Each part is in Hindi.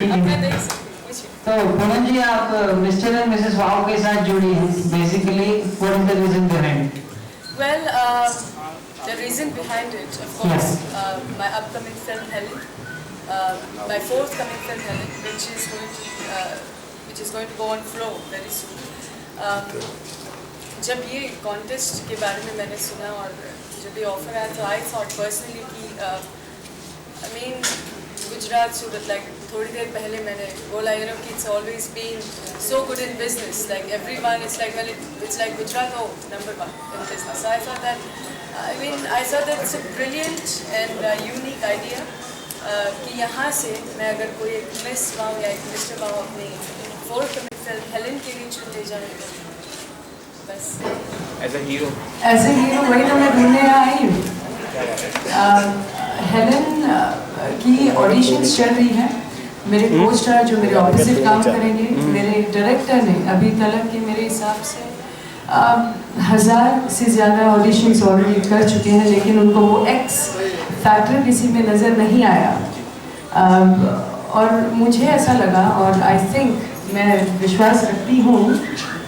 तो पूनम जी, आप मिस्टर एंड मिसेस वाव के साथ जुड़ी हैं. Basically what is the reason behind? Well, the reason behind it, of course, my upcoming film Helen, my forthcoming film Helen, which is going to go on Flow very soon. जब ये कॉन्टेस्ट के बारे में मैंने सुना और जब ये ऑफर आया तो आई थॉट पर्सनली कि I mean Gujarat Surat like थोड़ी देर पहले मैंने बोला कि it's always been so good in business like everyone it's like well it's like Gujarat number 1 in business. I thought that it's a brilliant and unique idea कि यहाँ से मैं अगर कोई एक मिस वाव या एक मिस्टर वाव अपनी फोर्थ फिल्म हेलेन के लिए चुन ले जाऊँ बस. एज ए हीरो वही तो मैं ढूंढने आई हूँ. हेलेन की ऑडिशंस चल रही है. मेरे को स्टार जो मेरे ऑपोजिट काम करेंगे, मेरे डायरेक्टर ने अभी तक के मेरे हिसाब से 1000 से ज़्यादा ऑडिशंस ऑलरेडी कर चुके हैं, लेकिन उनको वो एक्स फैक्टर किसी में नज़र नहीं आया. और मुझे ऐसा लगा और आई थिंक मैं विश्वास रखती हूँ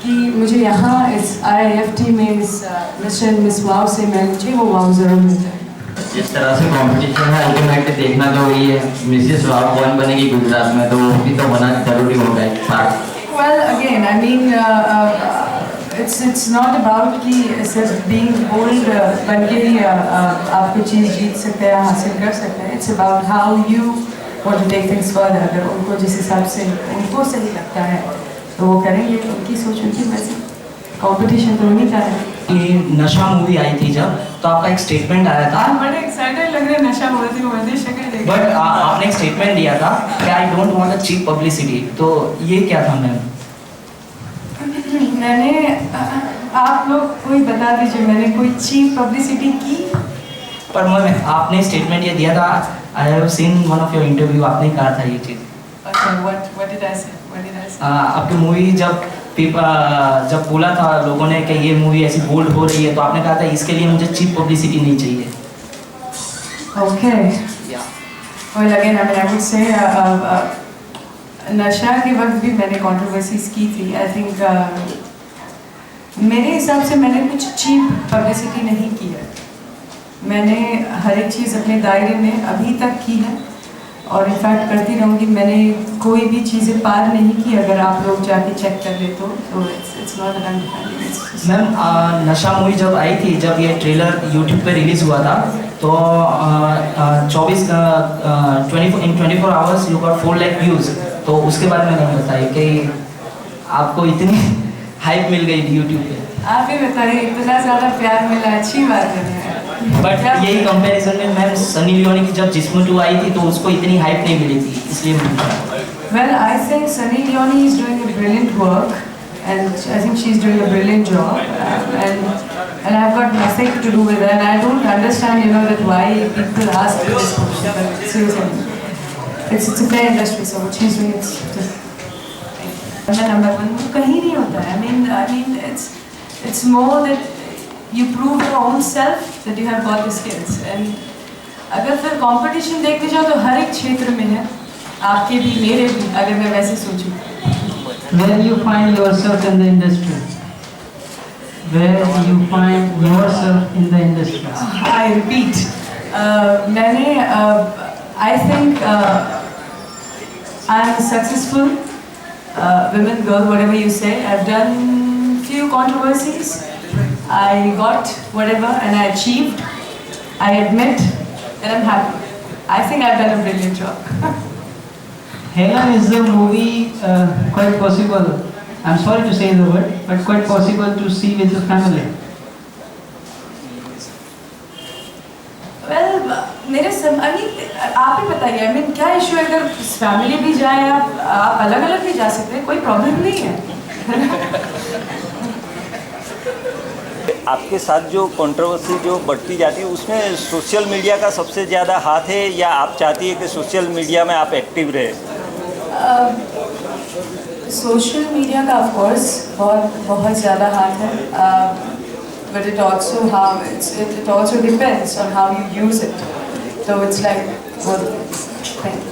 कि मुझे यहाँ इस IIFT में इस मिस्टर एंड मिस वाव से मुझे वो वाव ज़रूर मिलता है. जिस तरह से कंपटीशन है अल्टीमेटली देखना तो वही है मिसेस वाव कौन बनेगी गुजरात में, तो वो भी तो बना जरूरी होगा एक साथ. Well, again, I mean, it's not about कि सिर्फ being bold बन के ही आप कोई चीज़ जीत सकते हैं, हासिल कर सकते हैं. It's about how you want to take things further. अगर उनको जिस हिसाब से उनको सही लगता है तो वो करेंगे. उनकी सोच उनकी मर्जी. कंपटीशन तो उन्हीं का है. ये नशा मूवी आई थी जब, तो आपका एक स्टेटमेंट आया था. बड़े एक्साइटेड लग रहे हैं. नशा मूवी मुझे शक्ल देख. बट आपने एक स्टेटमेंट दिया था कि I don't want a cheap publicity. तो ये क्या था मैम? मैंने आप लोग कोई बता दीजिए मैंने कोई चीप पब्लिसिटी की? पर मैम आपने स्टेटमेंट ये दिया था, I have seen one of your interview, आपने कहा था ये चीज़. What did I say? आपकी मूवी जब बोला था लोगों ने कि ये मूवी ऐसी बोल्ड हो रही है, तो आपने कहा था इसके लिए मुझे चीप पब्लिसिटी नहीं चाहिए. Okay. Well, again, I mean, I would say नशा के वक्त भी मैंने कंट्रोवर्सीज की थी. आई थिंक मेरे हिसाब से मैंने कुछ चीप पब्लिसिटी नहीं की है. मैंने हर एक चीज़ अपने दायरे में अभी तक की है और इनफैक्ट करती रहूँगी. मैंने कोई भी चीज़ें पार नहीं की. अगर आप लोग जाके चेक कर ले तो it's not that I am defining. Ma'am नशा मूवी जब आई थी, जब ये ट्रेलर यूट्यूब पे रिलीज़ हुआ था, तो 24 hours you got 4 lakh views. तो उसके बारे में नहीं बताइए कि आपको इतनी हाइप मिल गई थी यूट्यूब पे. आप ही बताइए. इतना ज़्यादा प्यार मिला, अच्छी बात है. बट यही कंपैरिजन में मैम सनी लियोनी की जब जिस्म 2 आई थी तो उसको इतनी हाइप नहीं मिली थी, इसलिए Well, I think Sunny Leone is doing a brilliant work, and I think she's doing a brilliant job, and I've got nothing to do with it, and I don't understand, that why people ask me this question. But seriously, it's a fair industry, so what she's doing is just number one. कहीं नहीं होता है. I mean, it's more that you prove your own self that you have got the skills. And अगर फिर कंपटीशन देखने जाओ तो हर एक क्षेत्र में है, आपके भी मेरे भी, अगर मैं वैसे सोचूं. Where you find yourself in the industry? Where you find yourself in the industry? I repeat, मैंने I think I'm a successful women, girl, whatever you say. I've done few controversies. I got whatever and I achieved. I admit and I'm happy. I think I've done a brilliant job. Helen is a movie quite possible. I'm sorry to say the word, but quite possible to see with the family. Well, आप ही बताइए. I mean, क्या इशू है अगर फैमिली भी जाए, आप अलग अलग भी जा सकते हैं, कोई प्रॉब्लम नहीं है. आपके साथ जो कंट्रोवर्सी जो बढ़ती जाती है उसमें सोशल मीडिया का सबसे ज़्यादा हाथ है, या आप चाहती है कि सोशल मीडिया में आप एक्टिव रहे? सोशल मीडिया का ऑफ कोर्स बहुत ज़्यादा हाथ है. but it also depends on how you use it. So it's like, well, thank you.